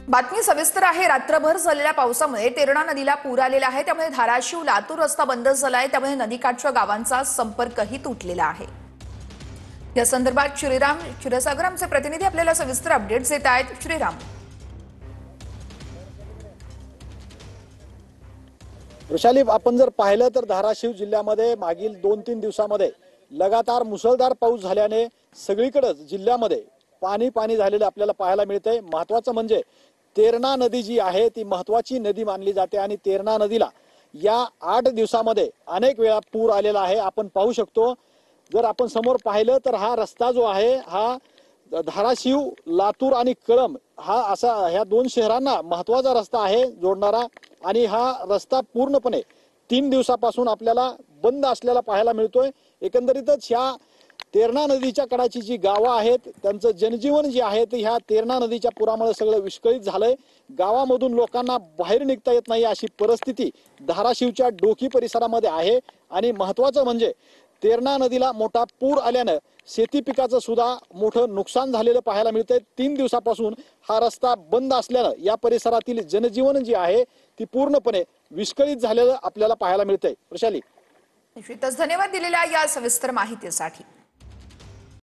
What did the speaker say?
बातमी सविस्तर आहे। रात्रभर झालेल्या पावसामुळे तेरणा नदीला पूर आलेला आहे। त्यामुळे धाराशिव लातूर रस्ता बंद झाला आहे। त्यामुळे नदीकाठच्या गावांचा संपर्कही तुटलेला आहे। या संदर्भात श्रीराम क्षीरसागर आमचे प्रतिनिधी आपल्याला सविस्तर अपडेट्स देत आहेत। श्रीराम, वृषाली, आपण जर पाहिलं तर धाराशिव जिल्ह्यामध्ये मागील 2-3 दिवसामध्ये लगातार मुसळधार पाऊस झाल्याने सगळीकडे जिल्ह्यामध्ये पाणी झालेलं आपल्याला पाहायला मिळतंय। महत्त्वाचं म्हणजे तेरणा नदी जी आहे ती महत्त्वाची नदी मानली जाते आणि तेरणा नदीला या 8 दिवसामध्ये अनेक वेळा पूर आलेला आहे। आपण पाहू शकतो, जर आपण समोर पाहिलं तर हा रस्ता जो आहे हा धाराशिव, लातूर आणि कळंब हा असा ह्या 2 शहरांना महत्त्वाचा रस्ता आहे जोडणारा, आणि हा रस्ता पूर्णपणे 3 दिवसापासून आपल्याला बंद असलेला पाहायला मिळतोय। एकंदरीतच ह्या तेरणा नदीच्या कडाची जी गावं आहेत त्यांचं जनजीवन जे आहे ते ह्या तेरणा नदीच्या पुरामुळे सगळं विस्कळीत झालंय। गावामधून लोकांना बाहेर निघता येत नाही अशी परिस्थिती धाराशिवच्या डोकी परिसरामध्ये आहे। आणि महत्त्वाचं म्हणजे तेरणा नदीला मोठा पूर आल्यानं शेती पिकाचं सुद्धा मोठं नुकसान झालेलं पाहायला मिळतंय। 3 दिवसापासून हा रस्ता बंद असल्यानं या परिसरातील जनजीवन जे आहे ती पूर्णपणे विस्कळीत झालेलं आपल्याला पाहायला मिळतंय। वृषाली, निश्चितच धन्यवाद दिलेल्या या सविस्तर माहितीसाठी।